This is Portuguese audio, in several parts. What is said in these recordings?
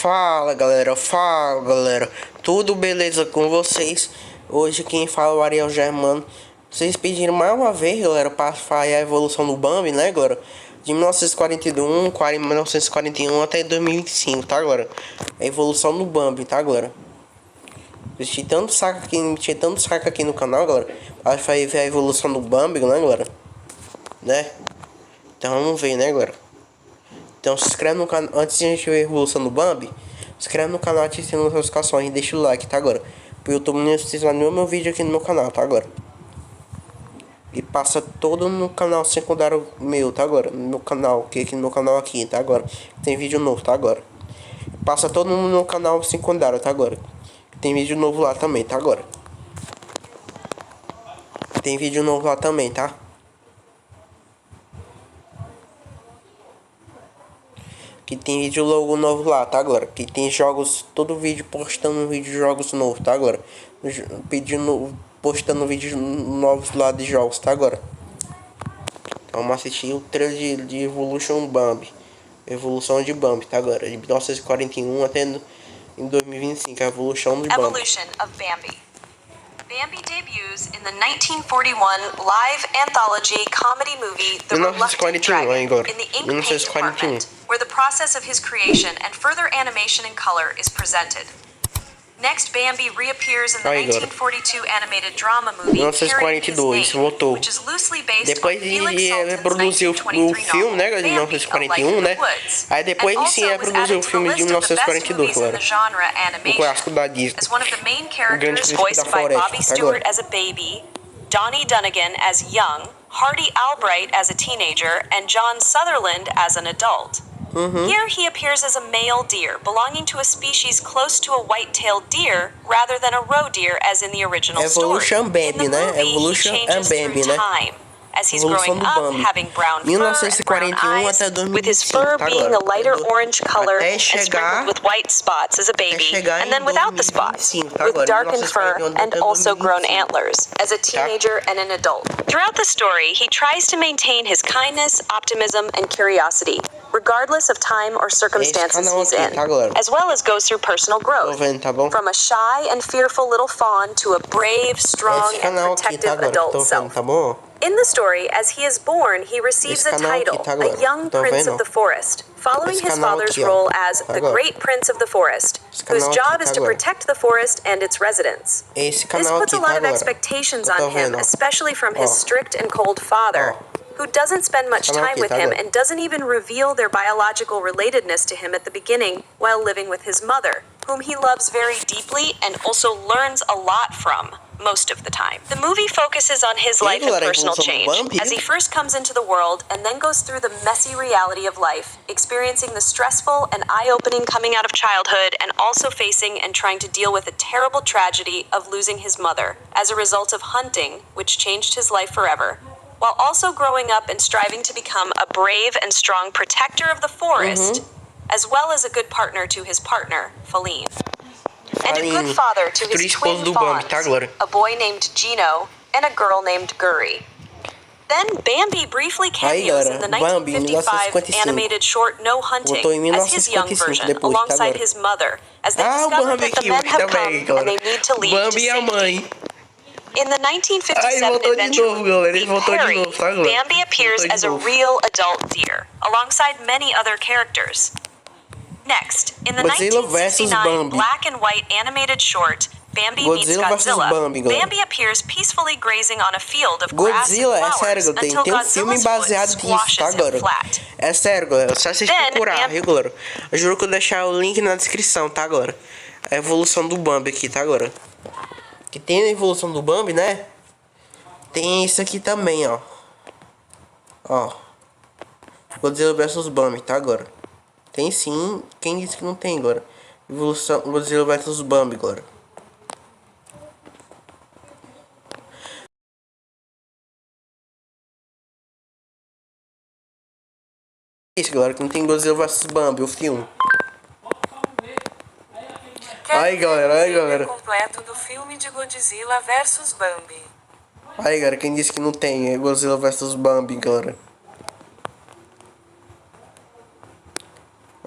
Fala galera, tudo beleza com vocês? Hoje quem fala é o Ariel Germano. Vocês pediram mais uma vez, galera, para falar a evolução do Bambi, né, galera? De 1941 até 2025, tá, galera? A evolução do Bambi, tá, galera? Tinha tanto saco aqui no canal, galera. Para ver a evolução do Bambi, né, galera? Né? Então vamos ver, né, galera? Então se inscreve no canal, antes de a gente ver a evolução do Bambi, se inscreve no canal, ativa as notificações e deixa o like, tá, agora? Pro YouTube não precisar nenhum meu vídeo aqui no meu canal, tá, agora? E passa todo no canal secundário meu, tá, agora? No meu canal, que aqui no meu canal aqui, tá, agora? Tem vídeo novo, tá, agora? Passa todo no meu canal secundário, tá, agora? Tem vídeo novo lá também, tá, agora? Tem vídeo novo lá também, tá? Que tem vídeo logo novo lá, tá, agora? Que tem jogos, todo vídeo postando vídeo de jogos novos, tá, agora? Postando vídeos novos lá de jogos, tá, agora? Então, vamos assistir o trailer de Evolution Bambi. Evolução de Bambi, tá, agora? De 1941 até em 2025, a evolução de Bambi. Evolution of Bambi. Bambi debuts in the 1941 live anthology comedy movie The Reluctant Dragon in the ink paint department, where the process of his creation and further animation in color is presented. Next, Bambi reappears in the 1942 animated drama movie Carrying His Name, which is loosely based on Felix Salten's 1923 filme, né, de Bambi, 1941, né? Aí depois sim reproduziu o filme de 1942, galera. O clássico da Disney. As one of the main characters, voiced by Bobby Stewart as a baby, Donnie Dunnigan as young, Hardy Albright as a teenager, and John Sutherland as an adult. Here he appears as a male deer, belonging to a species close to a white-tailed deer, rather than a roe deer as in the original story. In the movie, he changes through time, as he's growing up, having brown fur and brown eyes, with his fur being a lighter orange color and sprinkled with white spots as a baby, and then without the spots, with darkened fur and also grown antlers, as a teenager and an adult. Throughout the story, he tries to maintain his kindness, optimism, and curiosity, regardless of time or circumstances he's in, as well as goes through personal growth, from a shy and fearful little fawn to a brave, strong, and protective adult self. In the story, as he is born, he receives a title, a young prince of the forest, following his father's role as the great prince of the forest, whose job is to protect the forest and its residents. This puts a lot of expectations on him, especially from his strict and cold father, who doesn't spend much time with him and doesn't even reveal their biological relatedness to him at the beginning while living with his mother, whom he loves very deeply and also learns a lot from most of the time. The movie focuses on his life and personal change, as he first comes into the world and then goes through the messy reality of life, experiencing the stressful and eye-opening coming out of childhood and also facing and trying to deal with the terrible tragedy of losing his mother as a result of hunting, which changed his life forever, while also growing up and striving to become a brave and strong protector of the forest, as well as a good partner to his partner, Faline. And a good father to his twin fawns, a boy named Gino and a girl named Guri. Then Bambi briefly cameos in the 1955 animated short No Hunting as his young version, alongside his mother, as they discover that the men have come and they need to leave to safety. In the 1957 adventure movie Harry, Bambi appears as a real adult deer, alongside many other characters. Next, in the 1969 black and white animated short Bambi Meets Godzilla, Bambi appears peacefully grazing on a field of grass and flowers until Godzilla's foot squashes him flat. É sério, galera. Só vocês procurar, viu, galera? Eu juro que eu vou deixar o link na descrição, tá, galera? A evolução do Bambi aqui, tá, galera? Que tem a evolução do Bambi, né? Tem isso aqui também, ó. Ó. Godzilla vs Bambi, tá, agora? Tem sim. Quem disse que não tem, agora? Evolução Godzilla vs Bambi, agora. Isso, galera, que não tem Godzilla vs Bambi, o filme. Aí, galera. Completo do filme de Godzilla vs Bambi. Aí, galera, quem disse que não tem é Godzilla vs Bambi, galera.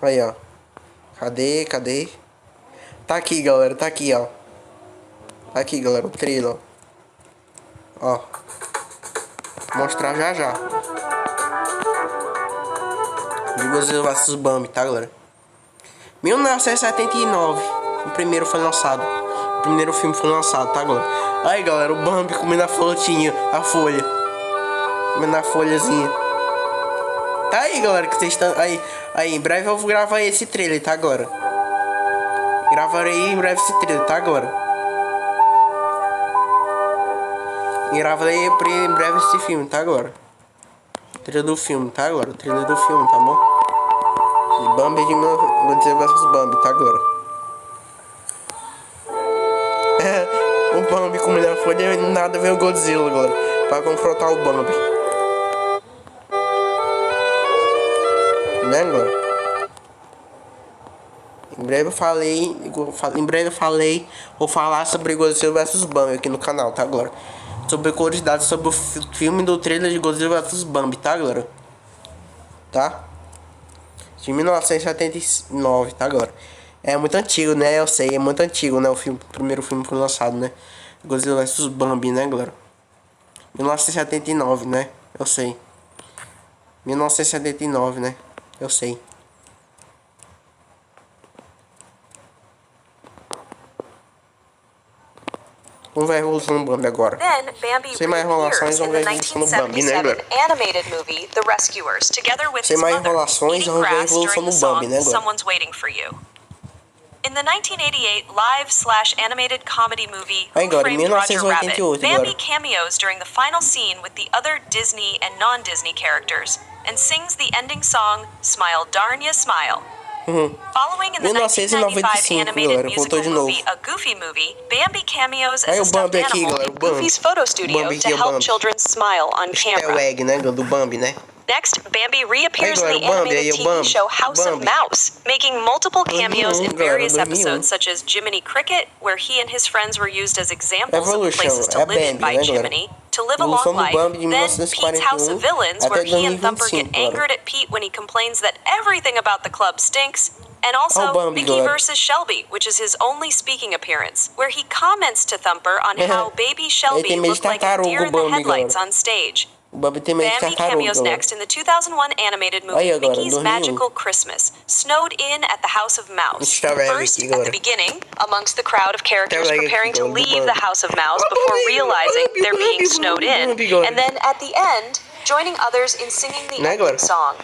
Aí, ó. Cadê? Tá aqui, galera. Tá aqui, ó. Tá aqui, galera. O trailer, ó. Vou mostrar já. De Godzilla vs Bambi, tá, galera? 1979. O primeiro foi lançado. O primeiro filme foi lançado, tá, galera? Aí, galera, o Bambi comendo a frutinha, a folha. Comendo a folhazinha. Tá aí, galera, que vocês estão... Aí, em breve eu vou gravar esse trailer, tá, galera? Gravarei em breve esse trailer, tá, galera? Gravarei em breve esse filme, tá, galera? Trailer do filme, tá, galera? Trailer do filme, tá bom? De Bambi de Godzilla vs Bambi, tá, galera? O Bambi comendo a folha e nada vem o Godzilla, galera, pra confrontar o Bambi. Né, galera? Em breve eu falei, vou falar sobre Godzilla vs Bambi aqui no canal, tá, galera? Sobre curiosidades sobre o filme do trailer de Godzilla vs Bambi, tá, galera? Tá? De 1979, tá, galera? É muito antigo, né? Eu sei, é muito antigo, né? O primeiro filme foi lançado, né? Godzilla vs Bambi, né, galera? 1979, né? Eu sei. 1979, né? Eu sei. Vamos ver a evolução do Bambi agora. Sem mais enrolações, vamos ver a evolução do Bambi, né, galera? Animated movie The Rescuers, together with Sem his mais mother, enrolações, eating vamos ver a grass evolução during do the Bambi, song né, galera? Someone's Waiting for You. In the 1988 live/animated comedy movie Aí, Who galera, Framed Roger Rabbit, 1988, Bambi galera. cameos during the final scene with the other Disney and non-Disney characters and sings the ending song Smile Darn Ya Smile. Following in the 1995 animated galera, musical voltou de novo. movie A Goofy Movie, Bambi cameos Aí as o a Bambi stuffed aqui, animal galera, in o Bambi. Goofy's photo studio Bambi to aqui é help Bambi. children smile on É o camera. egg, né, do Bambi, né? Next, Bambi reappears Aí, in the galera, o Bambi, aí, animated o TV Bambi. show House of Bambi. Mouse, making multiple cameos in 2001, galera, various 2001. episodes, such as Jiminy Cricket, where he and his friends were used as examples of Evolution, places to é live in Bambi, by né, galera? Jiminy, to live a Evolução long do life. Bambi de Then Pete's House of 1941 Villains, where até he and Thumper get 2025, angered at Pete when he complains that everything about the club stinks. And also, Oh, Bambi, Mickey galera. vs. Shelby, which is his only speaking appearance, where he comments to Thumper on how baby Shelby tem medo de looked like a tartaruga, deer in the Bambi, headlights galera. on stage. O Bambi tem medo de Bambi tartaruga, cameos galera. next in the 2001 animated movie Aí, galera, Mickey's 2001. Magical Christmas, snowed in at the House of Mouse. Easter egg First, aqui, at the galera. beginning, amongst the crowd of characters Easter egg preparing aqui, to galera, do leave the Bambi. House of Mouse Oh, before Bambi, realizing Bambi, they're being Bambi, snowed in, Bambi, galera. and then at the end, joining others in singing the Né, ending galera? song.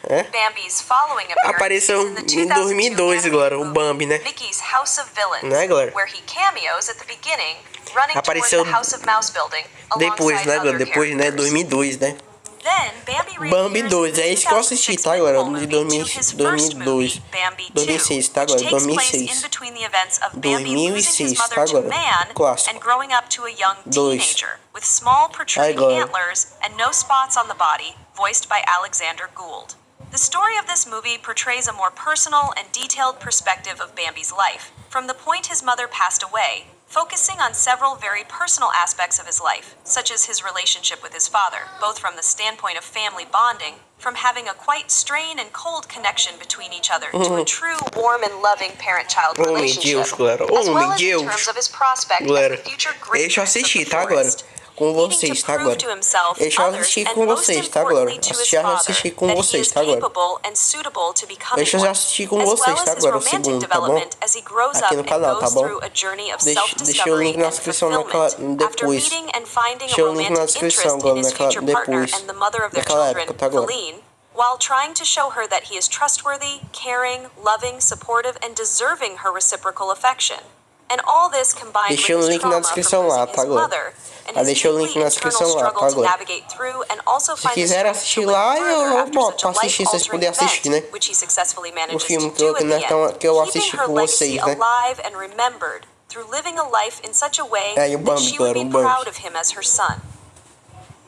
É? Bambi's following appearance Apareceu is in the em 2002 2002, galera, o animated Bambi, né? movie Mickey's House of Villains, Né, galera? where he cameos at the beginning, running Apareceu toward the House of Mouse building Depois, alongside né, other galera? Depois, né? characters. 2002, né? Then, Bambi Bambi reappears 2, in é the esse que eu assisti, 2006 tá, galera? prequel De movie to his first 2002. movie, Bambi 2, 2006, tá, which galera? takes place 2006. in between the events of Bambi losing his 2006, mother tá, to galera? man Clássico. and growing up to a young Dois. teenager, with small protruding galera. antlers and no spots on the body, voiced by Alexander Gould. The story of this movie portrays a more personal and detailed perspective of Bambi's life, from the point his mother passed away, focusing on several very personal aspects of his life, such as his relationship with his father, both from the standpoint of family bonding, from having a quite strained and cold connection between each other, to a true warm and loving parent-child Oh, meu relationship, Deus, galera. Oh, as well meu as in Deus. terms of his prospect Galera, as the future deixa eu greatness of assistir, the tá, galera? forest. Com Needing vocês, to tá, prove galera? to himself, Deixa eu others, assistir and com most vocês, tá, galera? importantly to his Já father, assisti com that he vocês, is tá, galera? capable and suitable to becoming Deixa eu já one, assistir com as vocês, well tá, as his agora? O romantic segundo, tá bom? development as he grows Aqui up no and canal, tá goes bom? through a journey of Deixa o self-discovery link na and descrição fulfillment after depois. meeting and finding Deixa a o link na romantic descrição, interest in his galera, future partner depois. and the mother of their Naquela children, época, tá, agora? Feline, while trying to show her that he is trustworthy, caring, loving, supportive, and deserving her reciprocal affection. And all this combined Deixa o with his link na trauma from descrição lá, losing tá, his galera? mother and his deixa o link deeply na internal descrição lá, struggle tá, to galera? navigate through and also Se find the quiser strength assistir to live lá, further eu after boto such a pra assistir, vocês life-altering poderem assistir, event, né? which he successfully manages filme to que eu- do at the end, que eu keeping assisti her com legacy vocês, né? alive and remembered through living a life in such a way Aí, o that Bambi, she would galera, be o Bambi. proud of him as her son.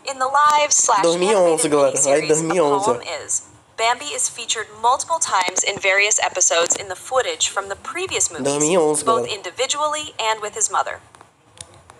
In the live/animated 2011, galera. Aí, miniseries, 2011, A Poem Is, Bambi is featured multiple times in various episodes in the footage from the previous movies, 2011, both galera. individually and with his mother.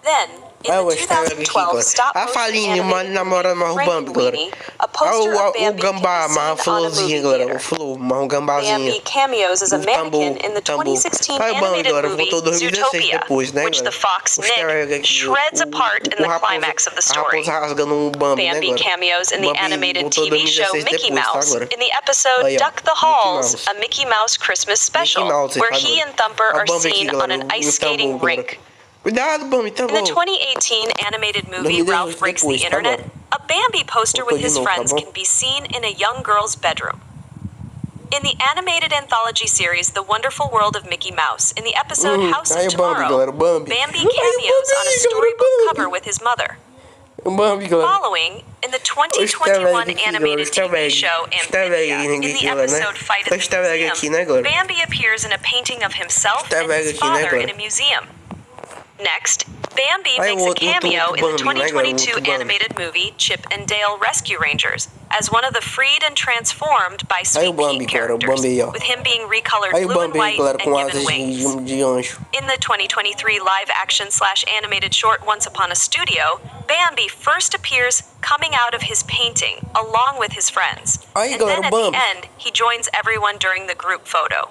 Then, in Ah, the o easter egg aqui, 2012 galera. stop A motion falinha animated namora mais o movie Bambi, galera. Frankenweenie, a poster of O Bambi gambá, can be mais a seen on a florzinha, movie galera. O theater. flor, mais um gambazinho. Bambi cameos as a O tambor, mannequin in the tambor. 2016 Aí o Bambi, animated galera, movie voltou 2016 Zootopia, depois, né, which the galera? fox O easter egg Nick aqui, shreds apart in the climax of the A story. raposa rasgando um Bambi, né, Bambi galera? cameos in the Bambi animated voltou TV show 2016 Mickey depois, tá, Mouse agora? in the episode Aí, ó, Duck the Mickey Halls, Mouse. a Mickey Mouse Christmas special, Mickey Mouse, where tá, he galera? and Thumper Ó o are Bambi aqui, seen on galera, an o ice skating tambor, galera. rink. Cuidado, Bambi, In tambor. the 2018 animated movie 2018 Ralph Breaks the depois, tá, Internet, galera? a Bambi poster Voltou with de his novo, tá friends bom? can be seen in a young girl's bedroom. In the animated anthology series The Wonderful World of Mickey Mouse, in the episode House aí of o Bambi, Tomorrow, galera, o Bambi. Bambi Aí o cameos on a Bambi, storybook galera, o cover Bambi. with his mother. O Bambi, galera. Following, in the O easter 2021 egg aqui, animated galera, o easter TV egg. show Easter egg Amphibia, in the aqui, galera, né? episode Fight O at the easter egg aqui, Museum, né, galera? Bambi appears in a painting of himself Easter and egg his aqui, né, father galera? in a museum. Next, Bambi Aí makes o a outro cameo in the Bambi, né, galera? O 2022 outro Bambi. animated movie Chip and Dale Rescue Rangers as one of the freed and transformed by Aí o Sweet Bambi, Pea galera, o characters, Bambi aí, ó. with him being recolored Aí o blue and Bambi, white galera, and com given asas wings. de anjo. In the 2023 live-action/animated short Once Upon a Studio, Bambi first appears coming out of his painting along with his friends. Aí, And galera, then at Bambi. the end, he joins everyone during the group photo.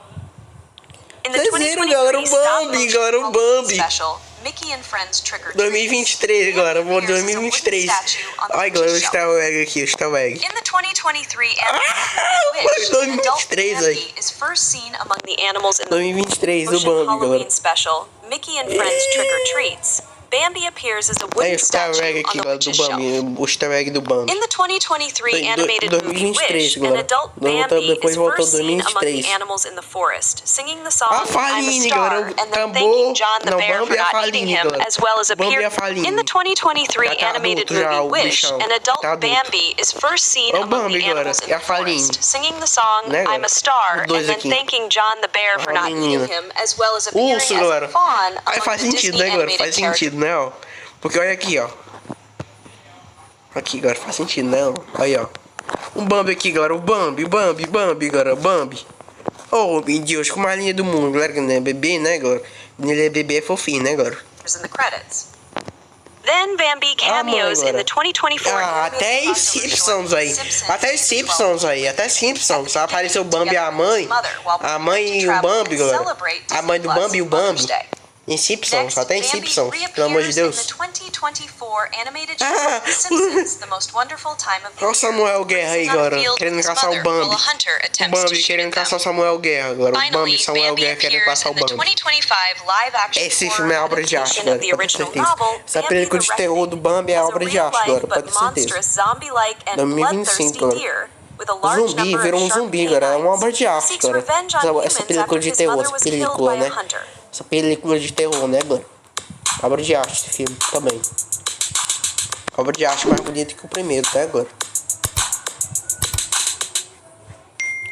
In the Vocês viram, galera, o 2023 Bambi, galera, o stop-motion Bambi. special, Mickey and Friends Trick or Treat. 2023, galera, vou 2023. Ai, galera, o easter egg aqui, o easter egg. In the 2023 foi 2023, adult aí. Bambi is first seen among the animals in the 2023 do Ocean Bambi, Halloween galera. special, Mickey and Friends Trick or Treats. Bambi appears as a Aí wooden o easter statue egg on aqui, the galera, do witch's shelf. Bambi. O easter egg do Bambi. In the 2023 animated 2023, movie Wish, an galera. adult Voltou- Bambi depois is voltou first seen among 2023. the animals in the forest, singing the song A I'm a falinha, Star, galera, o and then tambor. thanking John the Não, Bear Bambi for é a not eating falinha, him, galera. as well as Bambi é a appear falinha. in the 2023 Já tá animated adulto já, movie o Wish, bichão. an adult Tá adulto. Bambi is first seen É o among Bambi, the galera, animals in é a the falinha. forest, singing the song Né, I'm galera? a Star, Os dois and then aqui. thanking John the Bear for Uma not menina. eating him, as well as appearing Urso, as galera. a fawn Aí among faz the sentido, Disney né, galera? animated Faz characters. sentido, né, ó. Porque olha aqui, ó. Aqui, galera, faz sentido, né, ó. Aí, ó. Um Bambi aqui, galera. O Bambi, galera. Bambi. Oh, meu Deus, com uma linha do mundo, galera. Que não é bebê, né, galera? Ele é bebê, é fofinho, né, galera? In the credits. Then Bambi cameos in the 2024 até os Simpsons aí. Até os Simpsons aí. Até Simpsons. Apareceu o Bambi e a mãe. A mãe e o Bambi, galera. A mãe do Bambi e o Bambi. Em Simpsons, até em Simpsons, pelo amor de Deus. Olha o Samuel Guerra aí, galera, querendo caçar o Bambi. O Bambi querendo caçar o Samuel Guerra, agora. O Bambi e Samuel Guerra querendo caçar o Bambi. Esse filme é obra de arte, galera, pode ter certeza. Essa película de terror do Bambi é obra de arte, galera, pode ter certeza. 2025, galera. Zumbi, virou um zumbi, galera. É uma obra de arte, galera. Essa película de terror, essa película, né? Essa película de terror, né, galera? Obra de arte esse filme também. Obra de arte mais bonita que o primeiro, tá, agora?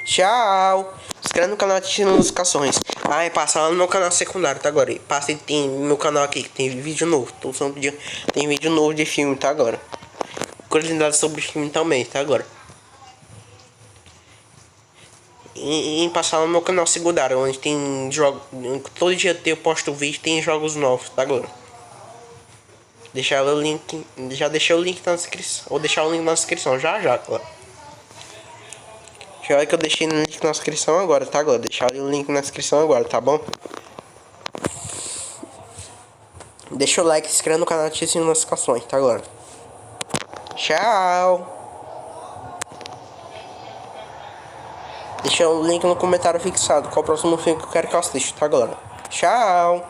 Tchau! Se inscreve no canal ativando as notificações. Ah, e passa lá no meu canal secundário, tá, agora? Passa, tem meu canal aqui que tem vídeo novo. Todo dia tem vídeo novo de filme, tá, agora? Curiosidades sobre filme também, tá, agora? Em passar lá no meu canal secundário, onde tem jogos. Todo dia eu posto vídeo, tem jogos novos, tá, agora? Deixar o link. Já deixei o link na descrição. Vou deixar o link na descrição já, galera. Já é que eu deixei o link na descrição agora, tá, galera? Deixar o link na descrição agora, tá bom? Deixa o like, se inscreve no canal, ativa as notificações, tá, agora? Tchau! Deixa o link no comentário fixado. Qual o próximo filme que eu quero que eu assista, tá, galera? Tchau!